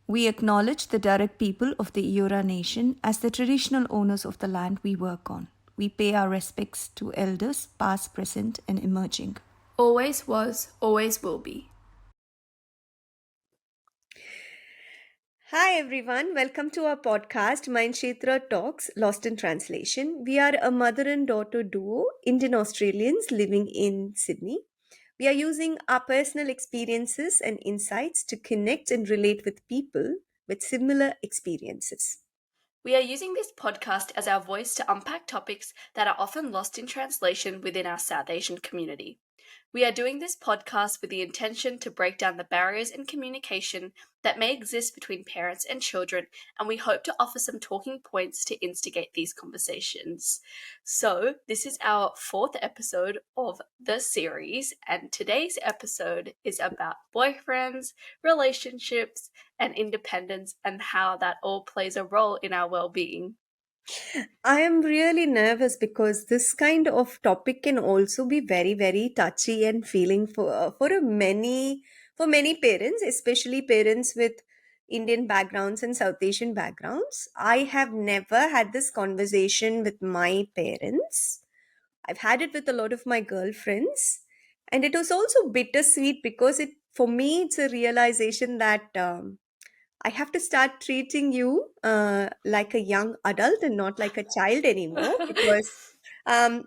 We acknowledge the Darug people of the Eora Nation as the traditional owners of the land we work on. We pay our respects to elders, past, present, and emerging. Always was, always will be. Hi everyone, welcome to our podcast Mindkshetra Talks Lost in Translation. We are a mother and daughter duo, Indian Australians living in Sydney. We are using our personal experiences and insights to connect and relate with people with similar experiences. We are using this podcast as our voice to unpack topics that are often lost in translation within our South Asian community. We are doing this podcast with the intention to break down the barriers in communication that may exist between parents and children, and we hope to offer some talking points to instigate these conversations. So, this is our fourth episode of the series, and today's episode is about boyfriends, relationships, and independence, and how that all plays a role in our well-being. I am really nervous because this kind of topic can also be very, very touchy and feeling for many parents, especially parents with Indian backgrounds and South Asian backgrounds. I have never had this conversation with my parents. I've had it with a lot of my girlfriends, and it was also bittersweet because it for me it's a realization that I have to start treating you like a young adult and not like a child anymore because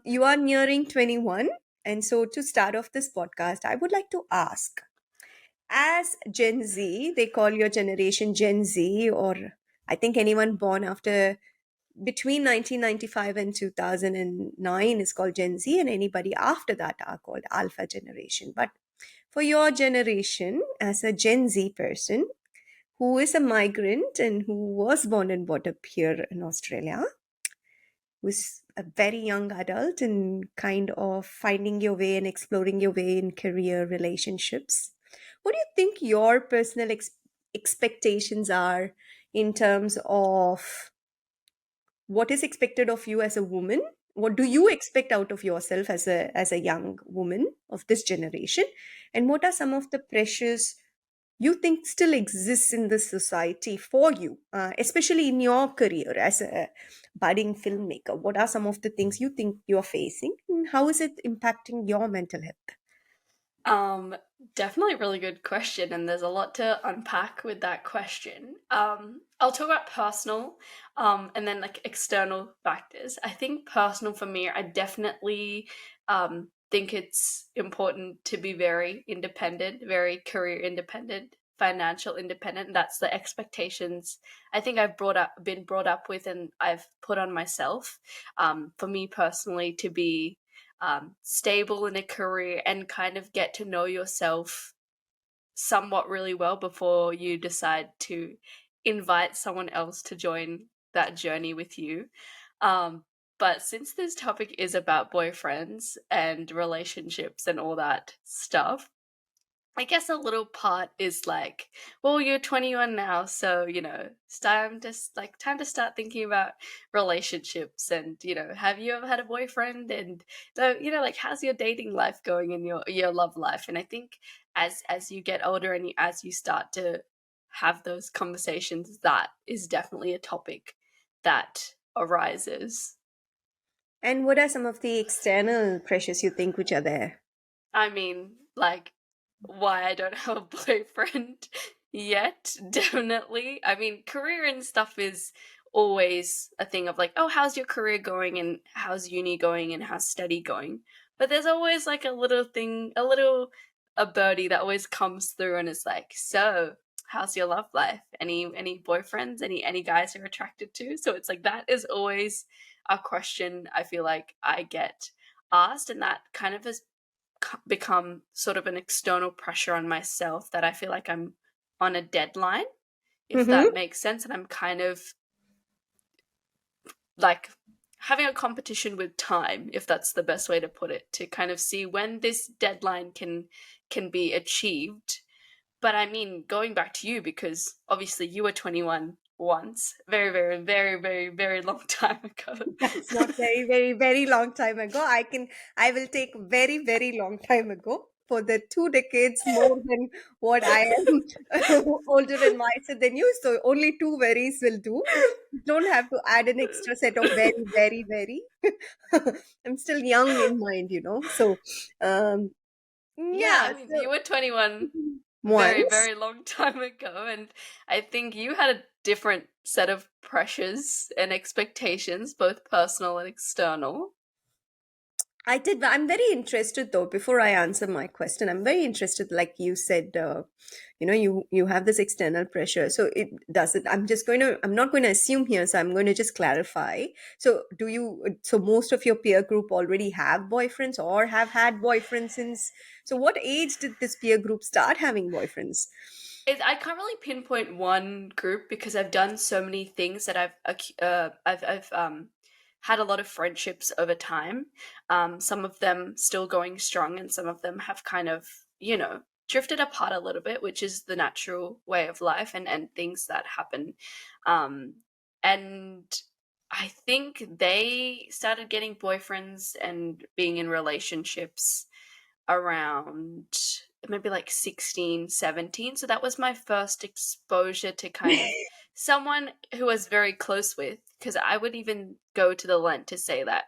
you are nearing 21. And so, to start off this podcast, I would like to ask, as Gen Z, they call your generation Gen Z, or I think anyone born after between 1995 and 2009 is called Gen Z, and anybody after that are called Alpha generation. But for your generation, as a Gen Z person, who is a migrant and who was born and brought up here in Australia, who's a very young adult and kind of finding your way and exploring your way in career relationships. What do you think your personal expectations are in terms of what is expected of you as a woman? What do you expect out of yourself as a young woman of this generation? And what are some of the pressures you think still exists in this society for you, especially in your career as a budding filmmaker? What are some of the things you think you're facing, and how is it impacting your mental health? Um, Definitely a really good question, and there's a lot to unpack with that question. I'll talk about personal, and then like external factors. I think personal for me, I definitely think it's important to be very independent, very career independent, financial independent. That's the expectations I think been brought up with, and I've put on myself. For me personally, to be stable in a career and kind of get to know yourself somewhat really well before you decide to invite someone else to join that journey with you. But since this topic is about boyfriends and relationships and all that stuff, I guess a little part is like, well, you're 21 now, so it's time to start thinking about relationships, and have you ever had a boyfriend? And so, like, how's your dating life going and your love life? And I think as you get older and as you start to have those conversations, that is definitely a topic that arises. And what are some of the external pressures you think which are there? I mean, like, why I don't have a boyfriend yet, definitely. I mean, career and stuff is always a thing of like, oh, how's your career going and how's uni going and how's study going? But there's always like a little thing, a birdie that always comes through and is like, so how's your love life? Any boyfriends? Any guys you're attracted to? So it's like that is always a question I feel like I get asked, and that kind of has become sort of an external pressure on myself that I feel like I'm on a deadline, if Mm-hmm. that makes sense. And I'm kind of like having a competition with time, if that's the best way to put it, to kind of see when this deadline can be achieved. But I mean, going back to you, because obviously you were 21 once, very, very, very, very, very long time ago. That's not very, very, very long time ago. I will take very, very long time ago. for the 2 decades more than what I am older and wiser than you. So only two veries will do. You don't have to add an extra set of very, very, very. I'm still young in mind, So, um, Yeah, yeah. I mean, you So were 21 very, once. very long time ago, and I think you had a different set of pressures and expectations, both personal and external. I did. I'm very interested though. Before I answer my question, I'm very interested. Like you said, you have this external pressure. So it does it. I'm just going to. I'm not going to assume here. So I'm going to just clarify. So do you? So most of your peer group already have boyfriends or have had boyfriends since. So what age did this peer group start having boyfriends? I can't really pinpoint one group because I've done so many things that I've had a lot of friendships over time. Some of them still going strong, and some of them have kind of drifted apart a little bit, which is the natural way of life and things that happen. Um, and I think they started getting boyfriends and being in relationships around maybe like 16, 17. So that was my first exposure to kind of someone who I was very close with, because I would even go to the length to say that,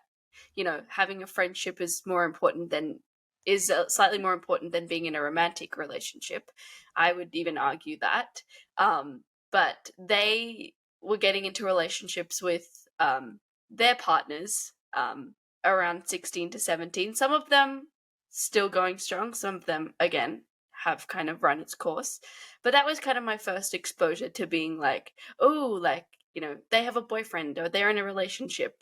having a friendship is more important than is slightly more important than being in a romantic relationship. I would even argue that. But they were getting into relationships with their partners around 16 to 17. Some of them still going strong. Some of them, again, have kind of run its course. But that was kind of my first exposure to being like, oh, like, they have a boyfriend or they're in a relationship.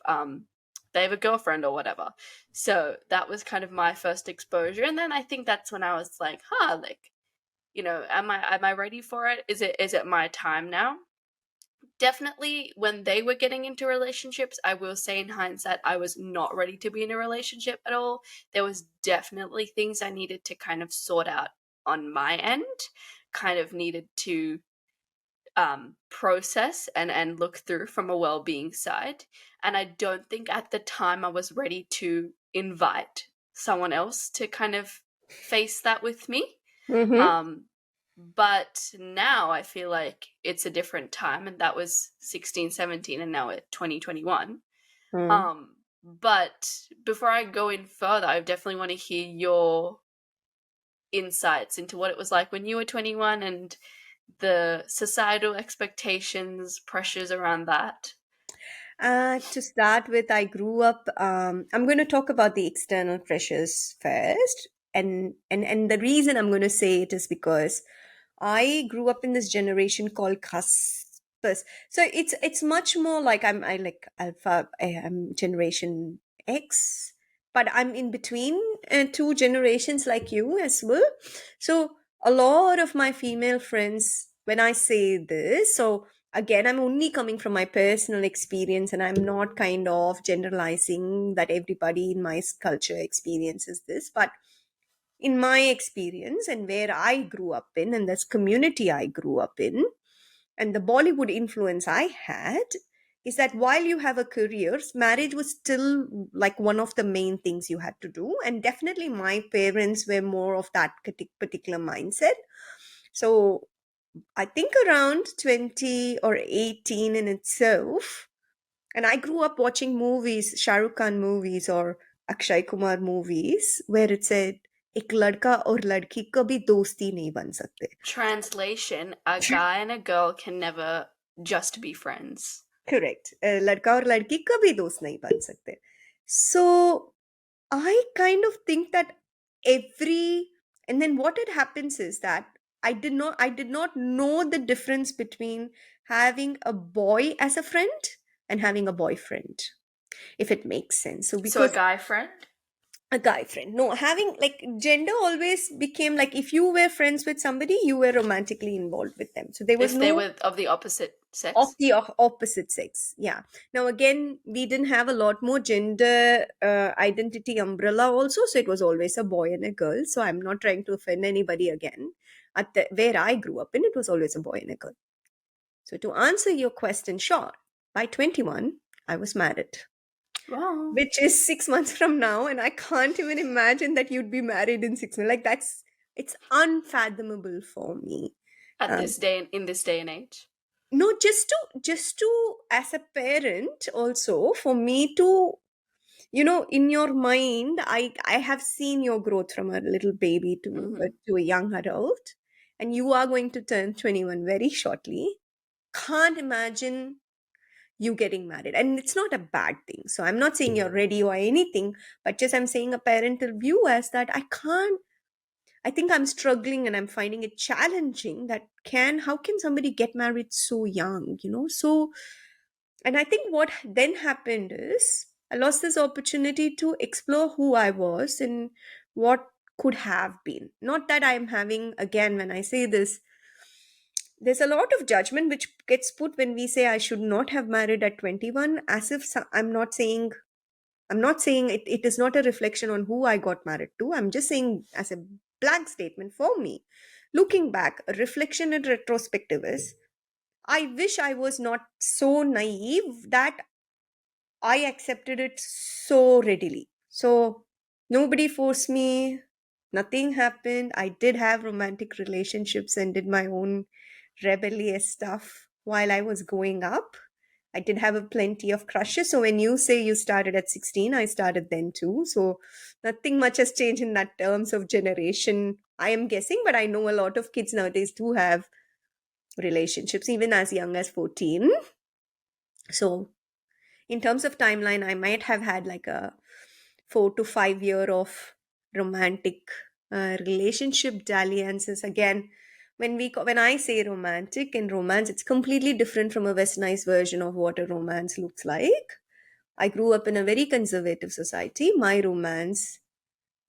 They have a girlfriend or whatever. So that was kind of my first exposure. And then I think that's when I was like, like, am I ready for it? Is it my time now? Definitely when they were getting into relationships, I will say in hindsight, I was not ready to be in a relationship at all. There was definitely things I needed to kind of sort out on my end, kind of needed to process and look through from a well-being side. And I don't think at the time I was ready to invite someone else to kind of face that with me. Mm-hmm. Um, but now I feel like it's a different time, and that was 16, 17, and now at 2021. But before I go in further, I definitely want to hear your insights into what it was like when you were 21 and the societal expectations, pressures around that. To start with, I grew up. I'm going to talk about the external pressures first, and the reason I'm going to say it is because I grew up in this generation called cuspers. So it's much more like I like alpha. I'm generation X, but I'm in between two generations like you as well. So a lot of my female friends, when I say this, so again, I'm only coming from my personal experience and I'm not kind of generalizing that everybody in my culture experiences this, but in my experience and where I grew up in and this community I grew up in and the Bollywood influence I had is that while you have a career, marriage was still like one of the main things you had to do. And definitely my parents were more of that particular mindset. So I think around 20 or 18 in itself. And I grew up watching movies, Shah Rukh Khan movies or Akshay Kumar movies, where it said, एक लड़का और लड़की कभी दोस्ती नहीं बन सकते. Translation: a guy and a girl can never just be friends. Correct. लड़का और लड़की कभी दोस्त नहीं बन सकते. So I kind of think that and then what it happens is that I did not know the difference between having a boy as a friend and having a boyfriend, if it makes sense. So So a because guy friend? a guy friend, no, having like gender always became like if you were friends with somebody, you were romantically involved with them. So there was If they no were of the opposite of sex? the opposite sex, yeah. Now again, we didn't have a lot more gender identity umbrella also, so it was always a boy and a girl. So I'm not trying to offend anybody again. Where I grew up in, it was always a boy and a girl. So to answer your question, sure, by 21 I was married. Wow. which is 6 months from now, and I can't even imagine that you'd be married in 6 months. Like it's unfathomable for me. At Um, this day, in this day and age. no, just to as a parent also, for me to, in your mind, I have seen your growth from a little baby Hmm. to a young adult, and you are going to turn 21 very shortly. Can't imagine you getting married, and it's not a bad thing. So I'm not saying you're ready or anything, but just I'm saying a parental view as that I think I'm struggling and I'm finding it challenging that can how can somebody get married so young, so. And I think what then happened is I lost this opportunity to explore who I was and what could have been. Not that I'm having, again, when I say this, there's a lot of judgment which gets put when we say I should not have married at 21, as if I'm not saying it is not a reflection on who I got married to. I'm just saying as a blank statement for me. Looking back, a reflection and retrospective is I wish I was not so naive that I accepted it so readily. So nobody forced me, nothing happened. I did have romantic relationships and did my own rebellious stuff while I was growing up. I did have a plenty of crushes. So when you say you started at 16, I started then too. So nothing much has changed in that terms of generation, I am guessing, but I know a lot of kids nowadays do have relationships even as young as 14. So in terms of timeline, I might have had like a 4 to 5 year of romantic relationship dalliances. Again, when I say romantic and romance, it's completely different from a westernized version of what a romance looks like. I grew up in a very conservative society. My romance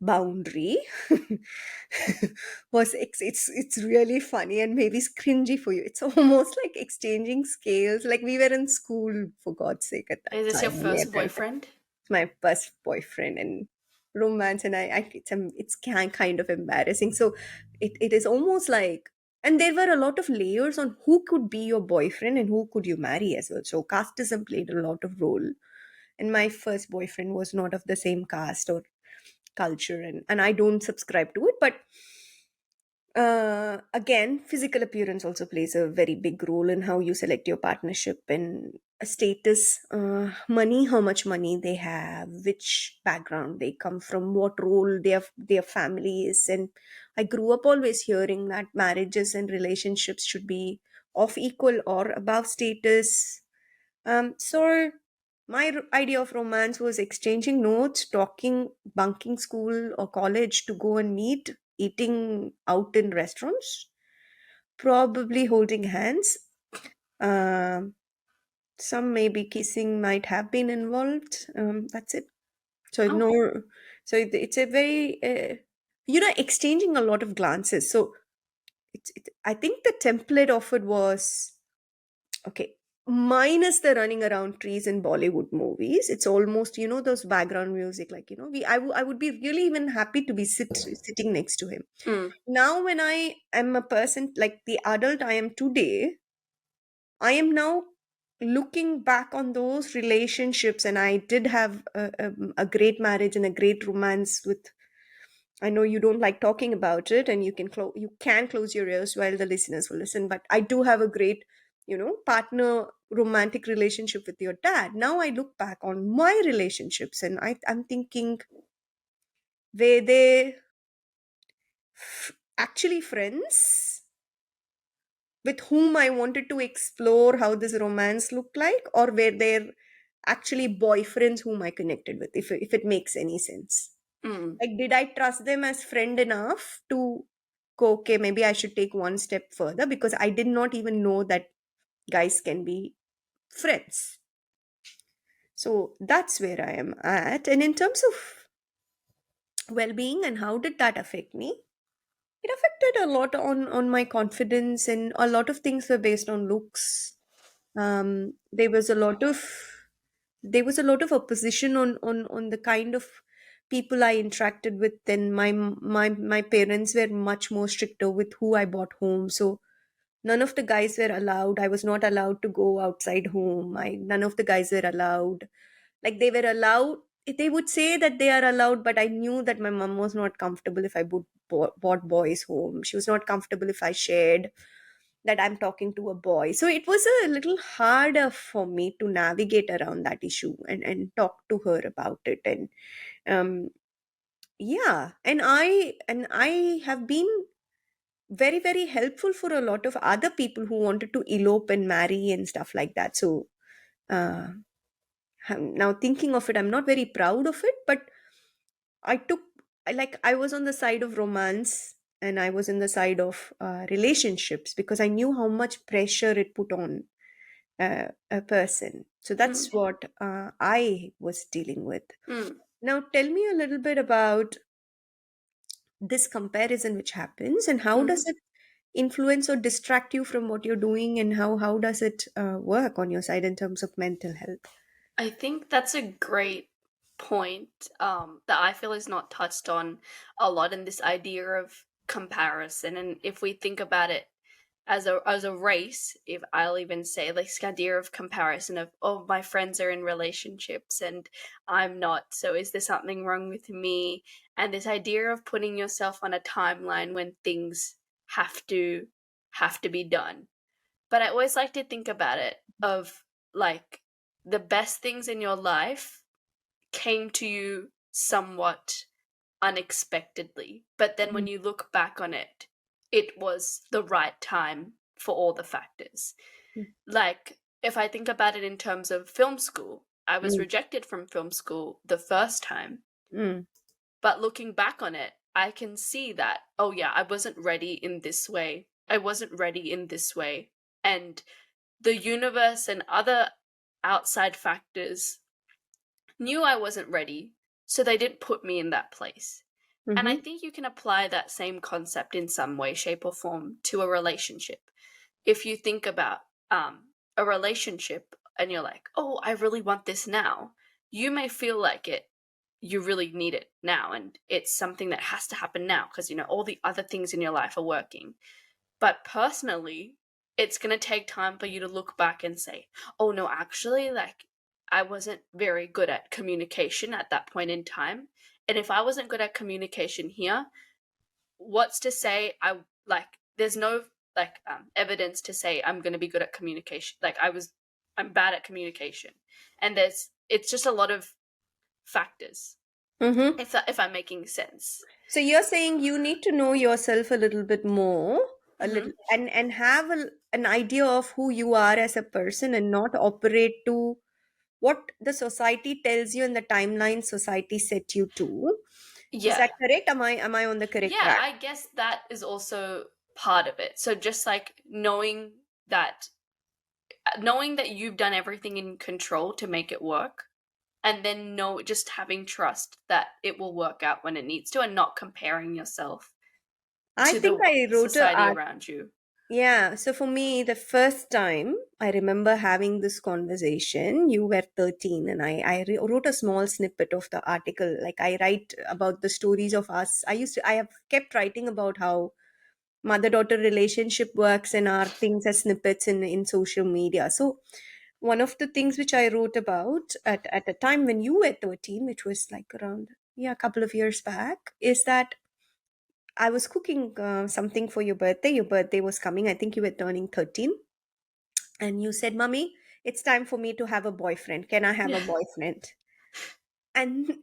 boundary it's really funny and maybe cringy for you. It's almost like exchanging scales, like we were in school, for God's sake, at that Is this your time. first boyfriend? It's my first boyfriend and romance, and it's kind of embarrassing. So it is almost like, and there were a lot of layers on who could be your boyfriend and who could you marry as well. So casteism played a lot of role, and my first boyfriend was not of the same caste or culture, and I don't subscribe to it. But again, physical appearance also plays a very big role in how you select your partnership, and status, money, how much money they have, which background they come from, what role their family is. And I grew up always hearing that marriages and relationships should be of equal or above status. So my idea of romance was exchanging notes, talking, bunking school or college to go and meet, eating out in restaurants, probably holding hands. Um, some maybe kissing might have been involved. That's it. So Oh, no, so it's a very exchanging a lot of glances. So I think the template offered was okay. Minus the running around trees in Bollywood movies, it's almost those background music. Like I would be really even happy to be sitting next to him. mm, Now, when I am a person like the adult I am today, I am now looking back on those relationships, and I did have a great marriage and a great romance with. I know you don't like talking about it, and you can close your ears while the listeners will listen. But I do have a great, partner romantic relationship with your dad. Now I look back on my relationships, and I'm thinking, were they actually friends with whom I wanted to explore how this romance looked like, or were there actually boyfriends whom I connected with? If it makes any sense. mm. Like, did I trust them as friend enough to go, okay, maybe I should take one step further, because I did not even know that guys can be friends. So that's where I am at. And in terms of well being and how did that affect me? It affected a lot on my confidence, and a lot of things were based on looks. There was a lot of opposition on the kind of people I interacted with. Then my parents were much more stricter with who I brought home. So none of the guys were allowed. I was not allowed to go outside home. None of the guys were allowed. Like they were allowed, they would say that they are allowed, but I knew that my mom was not comfortable if I bought boys home. She was not comfortable if I shared that I'm talking to a boy. So it was a little harder for me to navigate around that issue and talk to her about it. And um yeah, and I have been very, very helpful for a lot of other people who wanted to elope and marry and stuff like that. So uh, now thinking of it, I'm not very proud of it, but I took, I was on the side of romance and I was in the side of relationships because I knew how much pressure it put on a person. So Mm, that's what I was dealing with. mm. Now, tell me a little bit about this comparison which happens and how does Mhm. it influence or distract you from what you're doing, and how does it work on your side in terms of mental health? I think that's a great point that I feel is not touched on a lot in this idea of comparison. And if we think about it as a race, if I'll even say like this idea of comparison of, oh, my friends are in relationships and I'm not, so is there something wrong with me? And this idea of putting yourself on a timeline when things have to have to be done. But I always like to think about it of like the best things in your life came to you somewhat unexpectedly. But then when Mm, you look back on it, it was the right time for all the factors. mm, Like, if I think about it in terms of film school, I was mm, rejected from film school the first time. mm, But looking back on it, I can see that, oh yeah, I wasn't ready in this way. I wasn't ready in this way. And the universe and other outside factors knew I wasn't ready, so they didn't put me in that place. And I mhm, think you can apply that same concept in some way, shape, or form to a relationship. If you think about a relationship and you're like, oh, I really want this now, you may feel like you really need it now, and it's something that has to happen now because, all the other things in your life are working. But personally, it's going to take time for you to look back and say, oh no, actually, like, I wasn't very good at communication at that point in time. And if I wasn't good at communication here, what's to say there's no evidence to say I'm going to be good at communication. I'm bad at communication. And it's just a lot of factors. mhm. If I'm making sense. So you're saying you need to know yourself a little bit more, a little, Mhm. and have an idea of who you are as a person, and not operate to what the society tells you and the timeline society set you to. Is Yeah. that correct? Am I on the correct Yeah, track? I guess that is also part of it. So just like knowing that you've done everything in control to make it work, and then just having trust that it will work out when it needs to, and not comparing yourself I to think the I wrote society a around you. Yeah, so for me, the first time I remember having this conversation, you were 13, and I wrote a small snippet of the article. Like, I write about the stories of us. I have kept writing about how mother daughter relationship works and our things as snippets in social media. So, one of the things which I wrote about at a time when you were 13, which was like around, yeah, a couple of years back, is that I was cooking something for your birthday. Your birthday was coming. I think you were turning 13. And you said, Mummy, it's time for me to have a boyfriend. Can I have a Yeah. boyfriend? And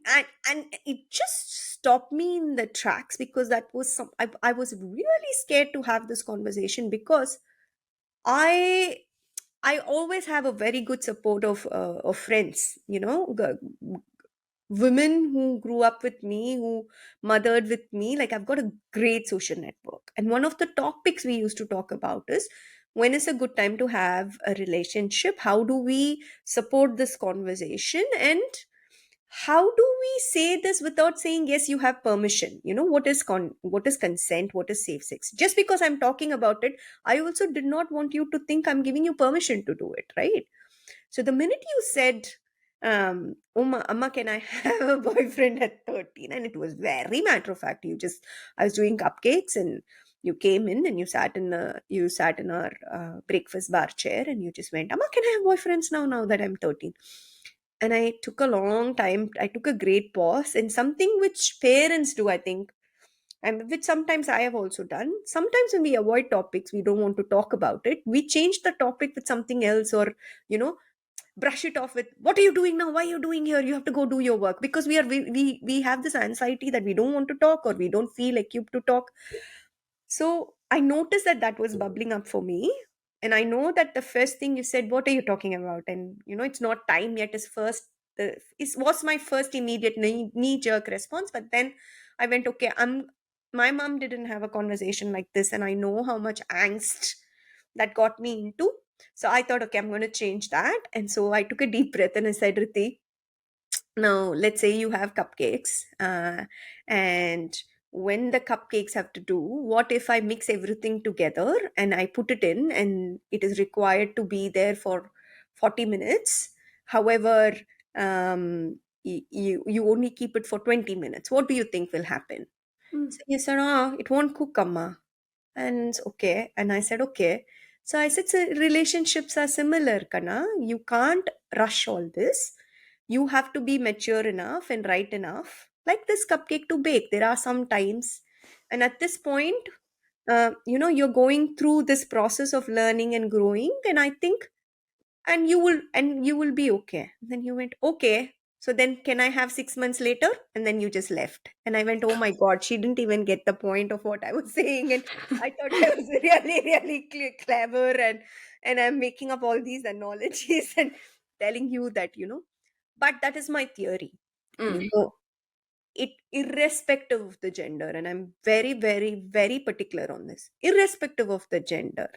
it just stopped me in the tracks because that was I was really scared to have this conversation because I I always have a very good support of friends, women who grew up with me, who mothered with me. Like, I've got a great social network. And one of the topics we used to talk about is, when is a good time to have a relationship? How do we support this conversation? And how do we say this without saying, yes, you have permission? What is consent? What is safe sex? Just because I'm talking about it, I also did not want you to think I'm giving you permission to do it, right? So the minute you said, Uma, Amma, can I have a boyfriend at 13? And it was very matter of fact. I was doing cupcakes and you came in and you sat in our breakfast bar chair and you just went, Amma, can I have boyfriends now that I'm 13? And I took a long time. I took a great pause, and something which parents do, I think, and which sometimes I have also done. Sometimes when we avoid topics, we don't want to talk about it. We change the topic with something else, or you know, brush it off with, "What are you doing now? Why are you doing here? You have to go do your work." Because we have this anxiety that we don't want to talk, or we don't feel equipped to talk. So I noticed that that was bubbling up for me. And I know that the first thing you said, "What are you talking about?" And it's not time yet. Is first, it was my first immediate knee jerk response. But then I went, okay, my mom didn't have a conversation like this, and I know how much angst that got me into. So I thought, okay, I'm going to change that. And so I took a deep breath and I said, "Riti, now let's say you have cupcakes, and when the cupcakes have to do, what if I mix everything together and I put it in, and it is required to be there for 40 minutes. However, you only keep it for 20 minutes. What do you think will happen?" Mm. So he said, "Ah, it won't cook, Amma." And it's okay. And I said, "Okay." So I said, "So relationships are similar, Kana. You can't rush all this. You have to be mature enough and right enough, like this cupcake, to bake. There are some times. And at this point, you're going through this process of learning and growing. And I think, and you will be okay." Then you went, "Okay, so then can I have 6 months later?" And then you just left. And I went, "Oh my god, she didn't even get the point of what I was saying." And I thought I was really really clever, and I'm making up all these analogies and telling you that, but that is my theory. Mm. you know it, irrespective of the gender, and I'm very very very particular on this, irrespective of the gender,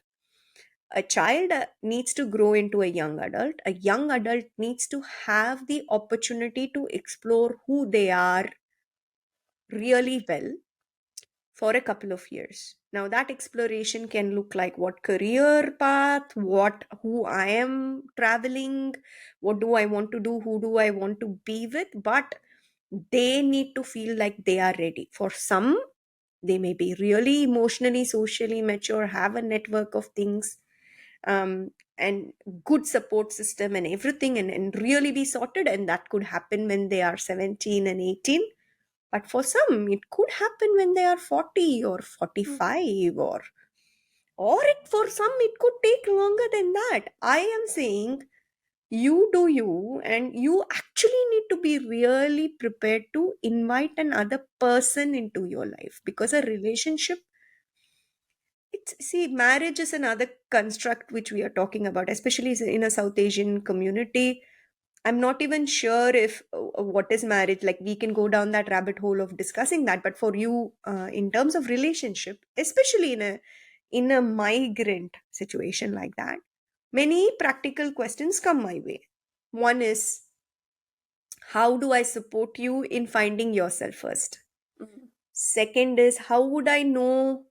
a child needs to grow into a young adult. A young adult needs to have the opportunity to explore who they are really well for a couple of years. Now that exploration can look like what career path, what who I am traveling, what do I want to do, who do I want to be with, but they need to feel like they are ready. For some, they may be really emotionally, socially mature, have a network of things, and good support system and everything, and really be sorted, and that could happen when they are 17 and 18. But for some it could happen when they are 40 or Mm. 45, for some it could take longer than that. I am saying, you do you, and you actually need to be really prepared to invite another person into your life, because a relationship, it's, see, marriage is another construct which we are talking about, especially in a South Asian community. I'm not even sure if what is marriage. Like, we can go down that rabbit hole of discussing that. But for you, in terms of relationship, especially in a migrant situation like that, many practical questions come my way. One is, how do I support you in finding yourself first? Mm. Second is, how would I know?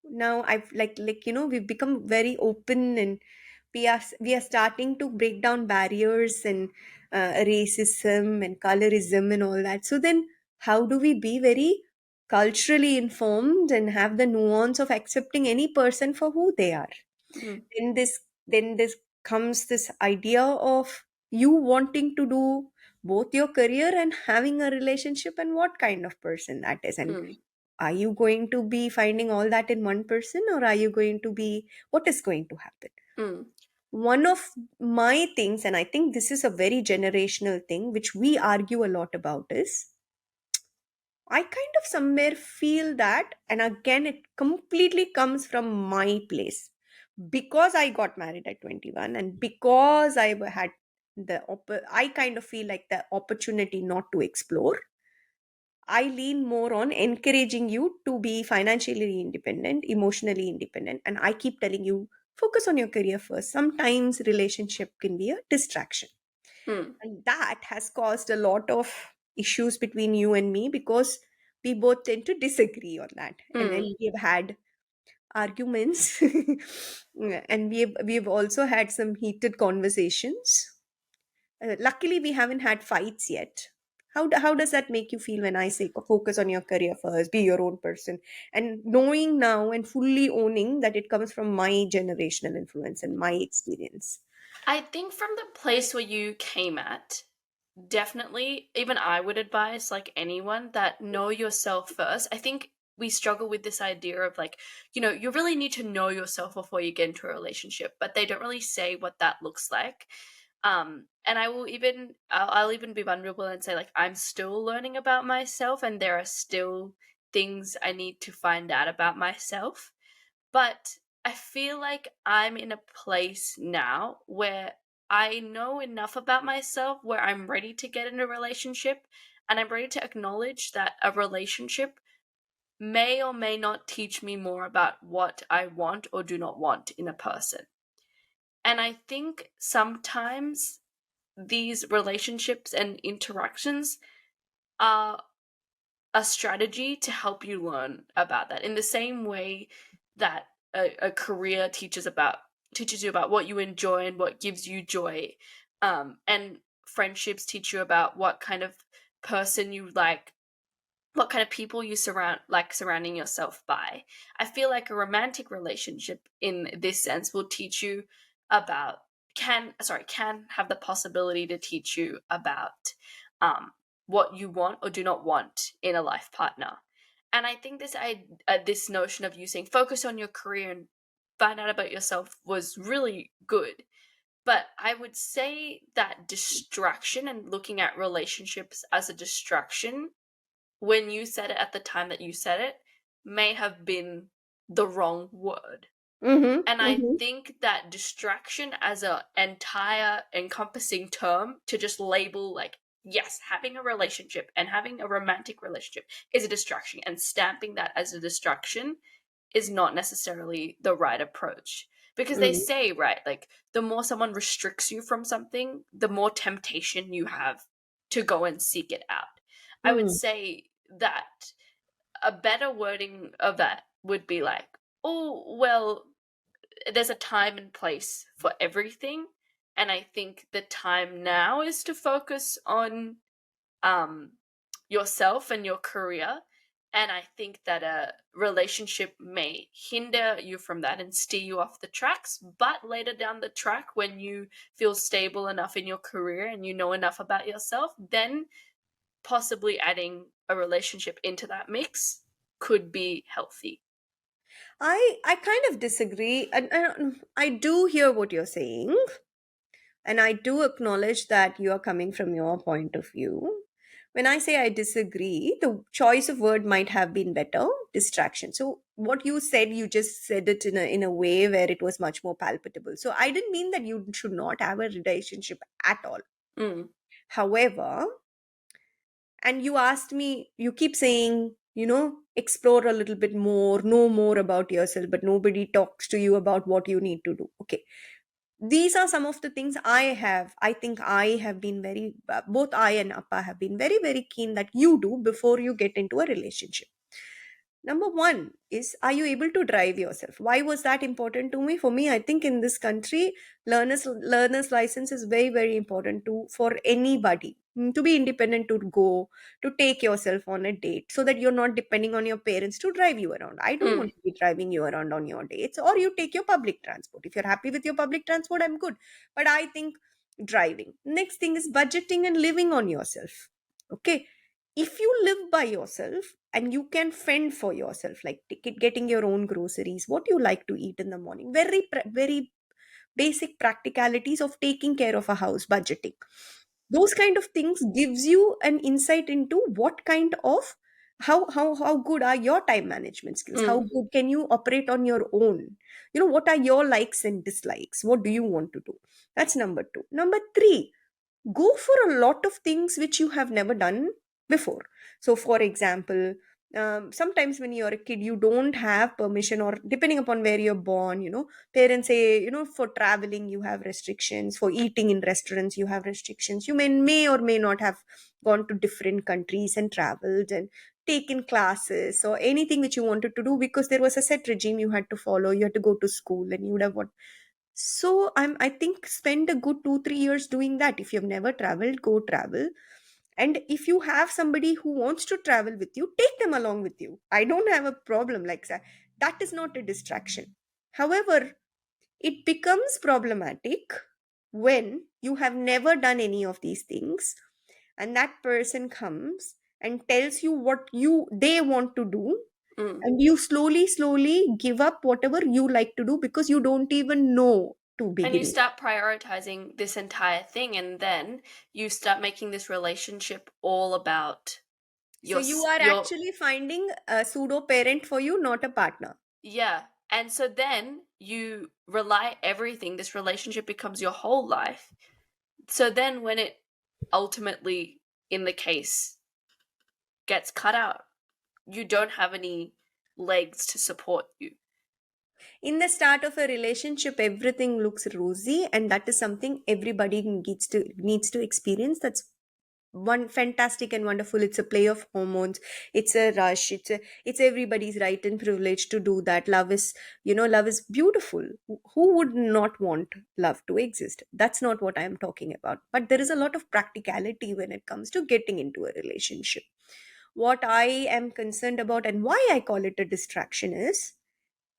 Now I've we've become very open, and we are starting to break down barriers, and racism and colorism and all that. So then, how do we be very culturally informed and have the nuance of accepting any person for who they are? Mm. Then this comes this idea of you wanting to do both your career and having a relationship, and what kind of person that is. And Mm. are you going to be finding all that in one person, or are you going to be, what is going to happen? Mm. One of my things, and I think this is a very generational thing which we argue a lot about, is I kind of somewhere feel that, and again, it completely comes from my place, because I got married at 21, and because I had I kind of feel like the opportunity not to explore. I lean more on encouraging you to be financially independent, emotionally independent, and I keep telling you, focus on your career first. Sometimes relationship can be a distraction. Mm. And that has caused a lot of issues between you and me, because we both tend to disagree on that. And then Mm. we've had arguments and we've also had some heated conversations. Luckily, we haven't had fights yet. How does that make you feel when I say focus on your career first, be your own person, and knowing now and fully owning that it comes from my generational influence and my experience? I think from the place where you came at, definitely, even I would advise like anyone that know yourself first. I think we struggle with this idea of like, you really need to know yourself before you get into a relationship, but they don't really say what that looks like. And I'll even be vulnerable and say like I'm still learning about myself, and there are still things I need to find out about myself. But I feel like I'm in a place now where I know enough about myself where I'm ready to get in a relationship, and I'm ready to acknowledge that a relationship may or may not teach me more about what I want or do not want in a person. And I think sometimes these relationships and interactions are a strategy to help you learn about that, in the same way that a career teaches you about what you enjoy and what gives you joy, and friendships teach you about what kind of person you like, what kind of people you surrounding yourself by. I feel like a romantic relationship in this sense will teach you about can have the possibility to teach you about um what you want or do not want in a life partner. And I think this notion of you saying focus on your career and find out about yourself was really good. But I would say that distraction and looking at relationships as a distraction, when you said it at the time that you said it, may have been the wrong word. Mm-hmm. And I Mm-hmm. think that distraction as a entire encompassing term to just label like, yes, having a relationship and having a romantic relationship is a distraction, and stamping that as a distraction is not necessarily the right approach. Because they say, right, like the more someone restricts you from something, the more temptation you have to go and seek it out. I would Mm-hmm. say that a better wording of that would be like, oh, well, there's a time and place for everything. And I think the time now is to focus on um, yourself and your career. And I think that a relationship may hinder you from that and steer you off the tracks. But later down the track, when you feel stable enough in your career and you know enough about yourself, then possibly adding a relationship into that mix could be healthy. I kind of disagree, and I do hear what you're saying, and I do acknowledge that you are coming from your point of view. When I say I disagree, the choice of word might have been better, distraction. So what you said, you just said it in a way where it was much more palpable. So I didn't mean that you should not have a relationship at all. Mm, However, and you asked me, you keep saying, explore a little bit more, know more about yourself, but nobody talks to you about what you need to do. Okay, these are some of the things I think I have been very, both I and Appa have been very, very keen that you do before you get into a relationship. Number one is, are you able to drive yourself? Why was that important to me? For me, I think in this country, learner's license is very, very important to for anybody. To be independent, to go, to take yourself on a date, so that you're not depending on your parents to drive you around. I don't mm, want to be driving you around on your dates, or you take your public transport. If you're happy with your public transport, I'm good. But I think driving. Next thing is budgeting and living on yourself. Okay, if you live by yourself and you can fend for yourself, like getting your own groceries, what you like to eat in the morning, very basic practicalities of taking care of a house, budgeting, those kind of things gives you an insight into what kind of, how good are your time management skills, how mm, good can you operate on your own, what are your likes and dislikes, what do you want to do. That's number two. Number three, go for a lot of things which you have never done before. So for example, sometimes when you're a kid you don't have permission, or depending upon where you're born, parents say, for traveling you have restrictions, for eating in restaurants you have restrictions. You may or may not have gone to different countries and traveled and taken classes or anything which you wanted to do, because there was a set regime you had to follow. You had to go to school and you would have what. So I think spend a good 2 3 years doing that. If you've never traveled, go travel. And if you have somebody who wants to travel with you, take them along with you. I don't have a problem like that. That is not a distraction. However, it becomes problematic when you have never done any of these things and that person comes and tells you what they want to do, Mm. and you slowly give up whatever you like to do because you don't even know to And you begin with. start prioritizing this entire thing, and then you start making this relationship all about So you are your actually finding a pseudo parent for you, not a partner. yeah. And so then you rely everything, this relationship becomes your whole life. So then when it ultimately, in the case, gets cut out, you don't have any legs to support you. In the start of a relationship, everything looks rosy, and that is something everybody needs to experience. That's one fantastic and wonderful. It's a play of hormones, it's a rush, it's everybody's right and privilege to do that. Love is, love is beautiful. Who would not want love to exist? That's not what I am talking about, but there is a lot of practicality when it comes to getting into a relationship. What I am concerned about and why I call it a distraction is,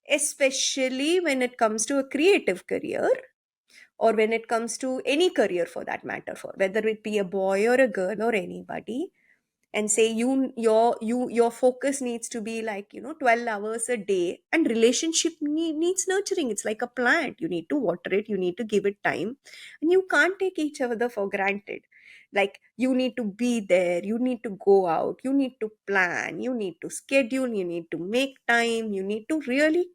especially when it comes to a creative career, or when it comes to any career for that matter, for whether it be a boy or a girl or anybody, and say your focus needs to be like 12 hours a day, and relationship needs nurturing. It's like a plant. You need to water it, you need to give it time, and you can't take each other for granted. Like, you need to be there, you need to go out, you need to plan, you need to schedule, you need to make time, you need to really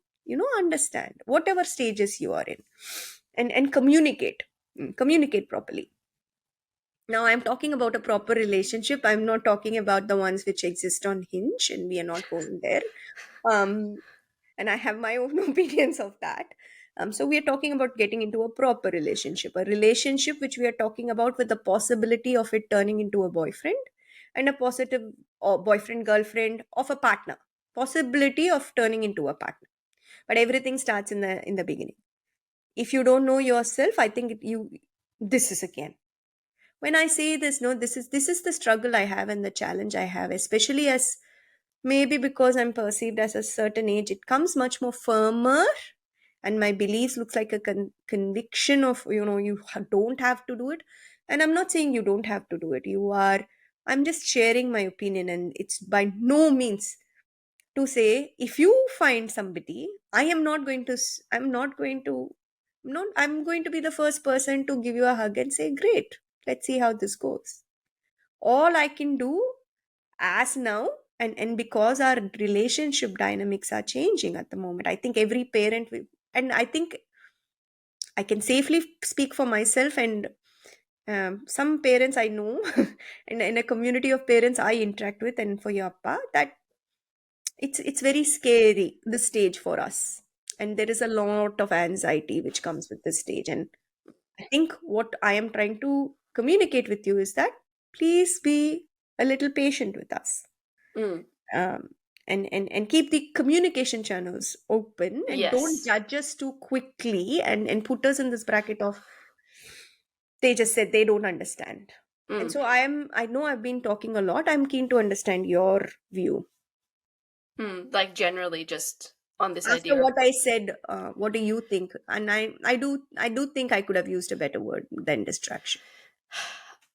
understand whatever stages you are in, and communicate properly. Now, I'm talking about a proper relationship. I'm not talking about the ones which exist on Hinge, and we are not going there. Um, and I have my own opinions of that. So we are talking about getting into a proper relationship, a relationship which we are talking about with the possibility of it turning into a boyfriend, and a positive, or boyfriend girlfriend of a partner, possibility of turning into a partner. But everything starts in the beginning. If you don't know yourself, I think this is again, when I say this, no, this is the struggle I have and the challenge I have, especially as, maybe because I'm perceived as a certain age, it comes much more firmer, and my beliefs looks like a conviction of, don't have to do it. And I'm not saying you don't have to do it. I'm just sharing my opinion, and it's by no means to say, if you find somebody, I'm not going to, not I'm going to be the first person to give you a hug and say, great, let's see how this goes. All I can do as now, and because our relationship dynamics are changing at the moment, I think every parent and I think I can safely speak for myself, and some parents I know, and in a community of parents I interact with, and for your appa, that it's very scary, this stage for us, and there is a lot of anxiety which comes with this stage. And I think what I am trying to communicate with you is that, please be a little patient with us, Mm. um, and keep the communication channels open, and don't Yes. judge us too quickly, and put us in this bracket of, they just said they don't understand. And Mm. so I know I've been talking a lot. I'm keen to understand your view. Mm. Like generally just on this After idea of what I said, what do you think? And I do think I could have used a better word than distraction.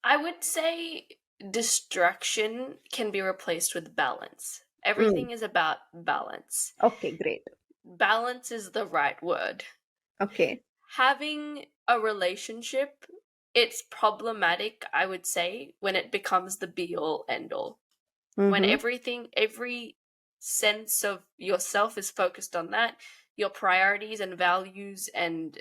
I would say distraction can be replaced with balance. Mm. Everything is about balance. Okay, great. Balance is the right word. Okay. Having a relationship, it's problematic, I would say, when it becomes the be all end all. When Mm-hmm. every sense of yourself is focused on that, your priorities and values and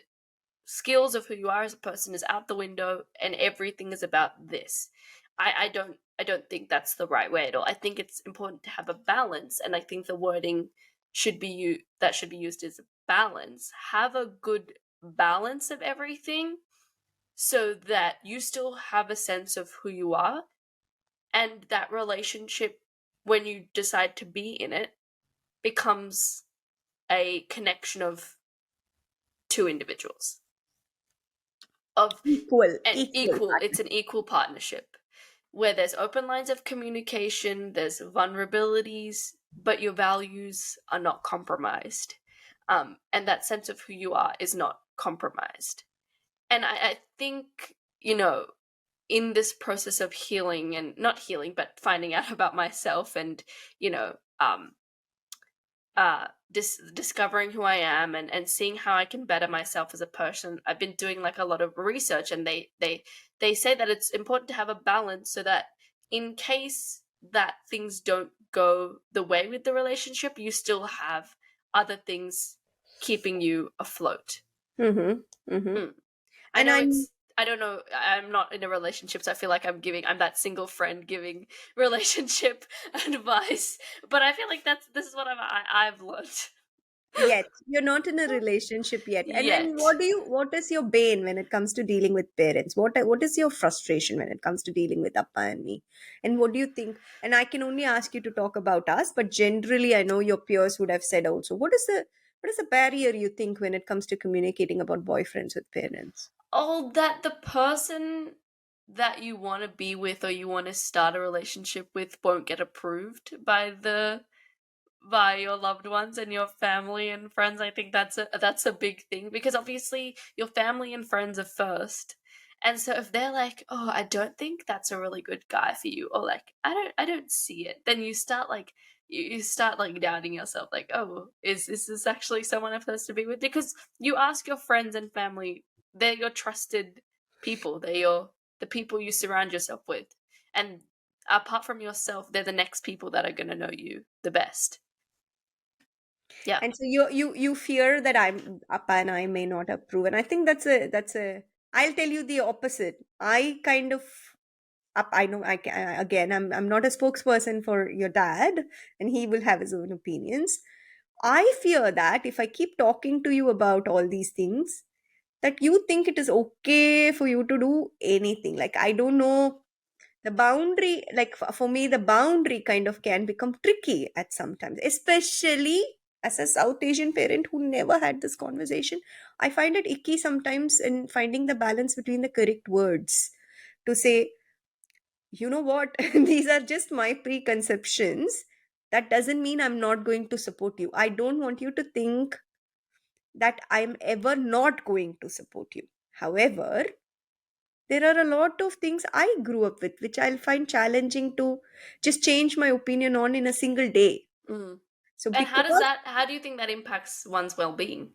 skills of who you are as a person is out the window, and everything is about this. I don't think that's the right way at all. I think it's important to have a balance, and I think the wording should be used as balance. Have a good balance of everything so that you still have a sense of who you are, and that relationship, when you decide to be in it, becomes a connection of two individuals, of Equal, an equal equal it's partner. an equal partnership where there's open lines of communication, there's vulnerabilities, but your values are not compromised, and that sense of who you are is not compromised. And I think, in this process of healing, and not healing, but finding out about myself, and you know, discovering who I am, and seeing how I can better myself as a person. I've been doing like a lot of research, and they say that it's important to have a balance, so that in case that things don't go the way with the relationship, you still have other things keeping you afloat. Mm-hmm. Mm-hmm. Mm. I And know I'm it's, I don't know, I'm not in a relationship, so I feel like I'm that single friend giving relationship advice, but I feel like this is what I've learned. Yet you're not in a relationship yet. And then Yet. what is your bane when it comes to dealing with parents? What is your frustration when it comes to dealing with Appa and me? And what do you think? And I can only ask you to talk about us, but generally I know your peers would have said also. What is the barrier you think when it comes to communicating about boyfriends with parents? Oh, that the person that you want to be with, or you want to start a relationship with, won't get approved by your loved ones and your family and friends. I think that's a big thing, because obviously your family and friends are first. And so if they're like, "Oh, I don't think that's a really good guy for you," or like, I don't see it," then you start like, you start like doubting yourself, like, "Oh, is this actually someone I'm supposed to be with?" Because you ask your friends and family, they're your trusted people. They're the people you surround yourself with. And apart from yourself, they're the next people that are going to know you the best. Yeah. And so you fear that I'm Appa and I may not approve. And I think that's a I'll tell you the opposite. I kind of up I know again I'm not a spokesperson for your dad, and he will have his own opinions. I fear that if I keep talking to you about all these things, that you think it is okay for you to do anything. Like, I don't know, the boundary, like for me the boundary kind of can become tricky at sometimes, especially as a South Asian parent who never had this conversation. I find it icky sometimes in finding the balance between the correct words to say, you know what, these are just my preconceptions. That doesn't mean I'm not going to support you. I don't want you to think that I'm ever not going to support you. However, there are a lot of things I grew up with which I'll find challenging to just change my opinion on in a single day. Mm. So, And because how do you think that impacts one's well-being?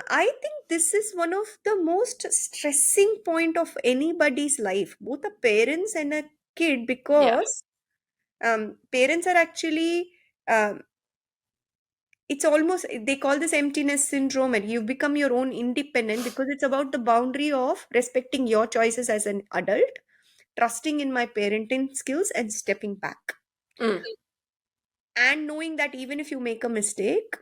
I think this is one of the most stressing point of anybody's life, both a parents and a kid, Yeah. because parents are actually um, it's almost, they call this emptiness syndrome, and you become your own independent because it's about the boundary of respecting your choices as an adult, trusting in my parenting skills, and stepping back, Mm. and knowing that even if you make a mistake,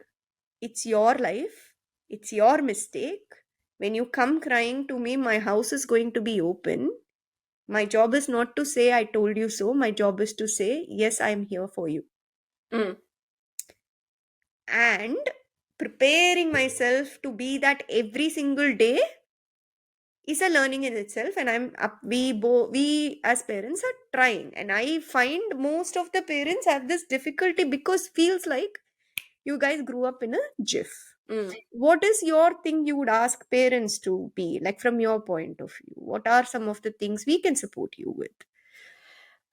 it's your life, it's your mistake. When you come crying to me, my house is going to be open. My job is not to say I told you so, my job is to say yes, I'm here for you. Mm. And preparing myself to be that every single day is a learning in itself, and I'm up we as parents are trying, and I find most of the parents have this difficulty because feels like you guys grew up in a jiff. Mm. What is your thing you would ask parents to be like from your point of view? What are some of the things we can support you with?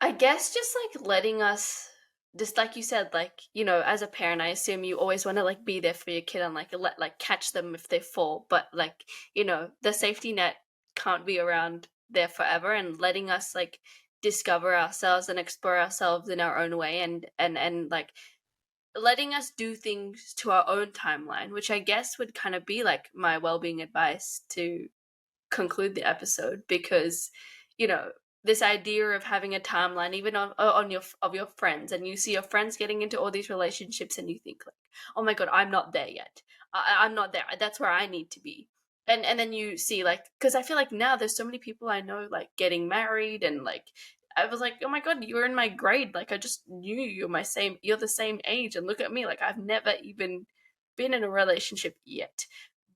I guess just like letting us, just like you said, like, as a parent, I assume you always want to like be there for your kid, and like catch them if they fall, but like, the safety net can't be around there forever, and letting us like discover ourselves and explore ourselves in our own way, and like letting us do things to our own timeline, which I guess would kind of be like my well-being advice to conclude the episode, because you know this idea of having a timeline, even on your friends, and you see your friends getting into all these relationships, and you think like, oh my god, I'm not there yet. I'm not there. That's where I need to be. And then you see, like, because I feel like now there's so many people I know like getting married, and like I was like, oh my god, you were in my grade. Like, I just knew you're the same age, and look at me. Like, I've never even been in a relationship yet.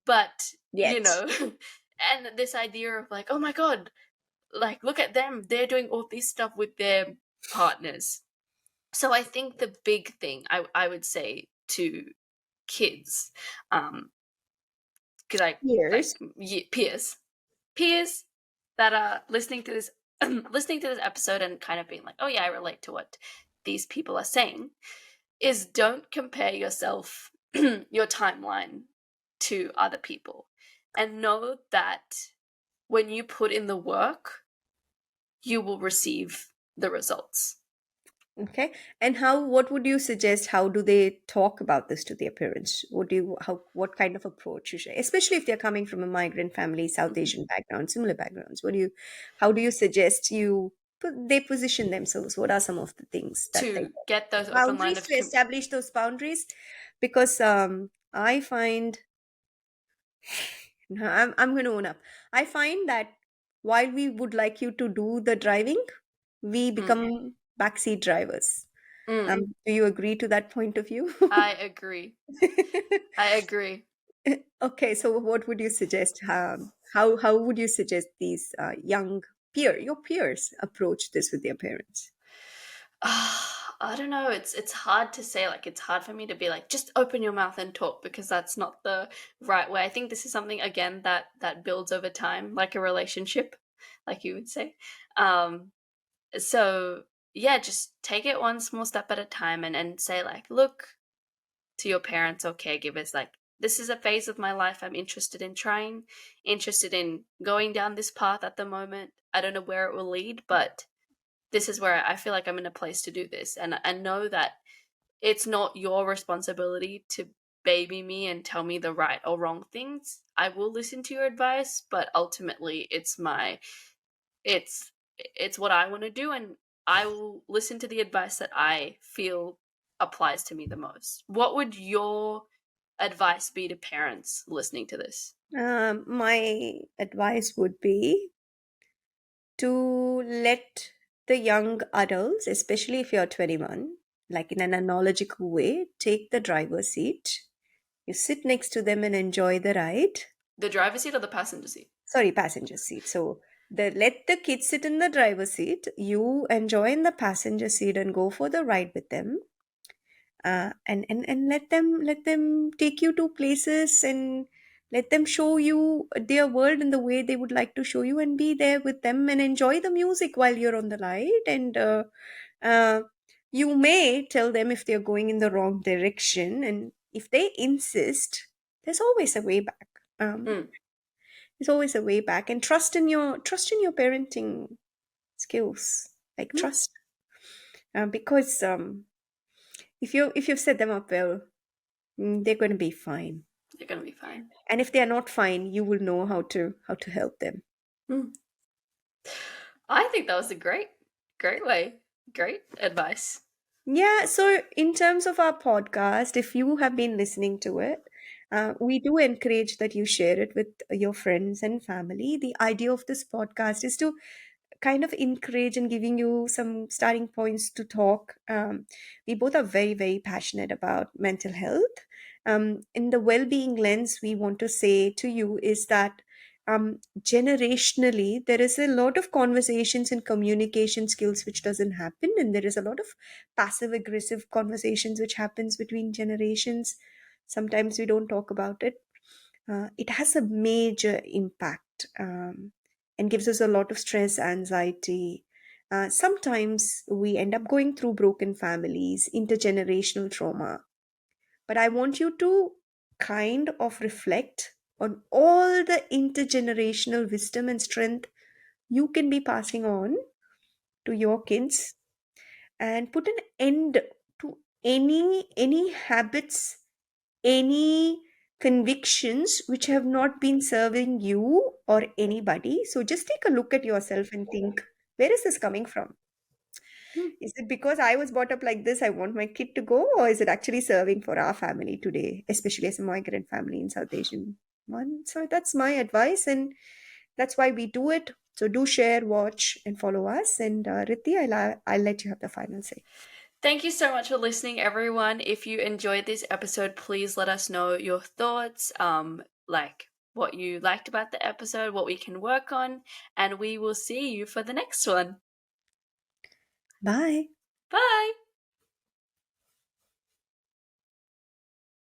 But, Yes. and this idea of like, oh my god, like, look at them. They're doing all this stuff with their partners. So I think the big thing I would say to kids, because I like Years. peers, peers, that are listening to this listening to this episode and kind of being like, oh yeah, I relate to what these people are saying, is don't compare yourself, your timeline, to other people, and know that when you put in the work, you will receive the results. Okay. And what would you suggest? How do they talk about this to their parents? What kind of approach you should, especially if they're coming from a migrant family, South Asian background, similar backgrounds? How do you suggest they position themselves? What are some of the things that they To get those open line boundaries of to establish those boundaries? Because I find, I'm going to own up. I find that while we would like you to do the driving, we become backseat drivers. Mm, Do you agree to that point of view? I agree. I agree. Okay, so what would you suggest? How would you suggest these your peers approach this with their parents? I don't know. It's hard to say. Like, it's hard for me to be like, just open your mouth and talk, because that's not the right way. I think this is something, again, that builds over time, like a relationship, like you would say. Um, so yeah, just take it one small step at a time, and say like, look, to your parents or caregivers, like, this is a phase of my life I'm interested in trying, interested in going down this path at the moment. I don't know where it will lead, but this is where I feel like I'm in a place to do this, and know that it's not your responsibility to baby me and tell me the right or wrong things. I will listen to your advice, but ultimately it's it's what I want to do, and I will listen to the advice that I feel applies to me the most. What would your advice be to parents listening to this? My advice would be to let the young adults, especially if you're 21, like in an analogical way, take the driver's seat. You sit next to them and enjoy the ride. The driver's seat or the passenger seat? Sorry, passenger seat. So let the kids sit in the driver's seat. You enjoy in the passenger seat and go for the ride with them. And let them take you to places and let them show you their world in the way they would like to show you, and be there with them and enjoy the music while you're on the ride. And uh, you may tell them if they're going in the wrong direction, and if they insist, there's always a way back. Mm. There's always a way back, and trust in your parenting skills, like Mm. trust, because if you've set them up well, they're going to be fine. They're gonna be fine. And if they are not fine, you will know how to help them. Mm. I think that was a great way. Great advice. Yeah, so in terms of our podcast, if you have been listening to it, we do encourage that you share it with your friends and family. The idea of this podcast is to kind of encourage and giving you some starting points to talk. We both are very, very passionate about mental health. In the well-being lens, we want to say to you is that generationally, there is a lot of conversations and communication skills which doesn't happen, and there is a lot of passive aggressive conversations which happens between generations. Sometimes we don't talk about it. It has a major impact, and gives us a lot of stress, anxiety. Sometimes we end up going through broken families, intergenerational trauma. But I want you to kind of reflect on all the intergenerational wisdom and strength you can be passing on to your kids, and put an end to any habits, any convictions which have not been serving you or anybody. So just take a look at yourself and think, where is this coming from? Mm. Is it because I was brought up like this, I want my kid to go, or is it actually serving for our family today, especially as a migrant family in South Asian one? So that's my advice, and that's why we do it. So do share, watch, and follow us. And Ritti, I'll let you have the final say. Thank you so much for listening, everyone. If you enjoyed this episode, please let us know your thoughts, like what you liked about the episode, what we can work on, and we will see you for the next one. Bye. Bye.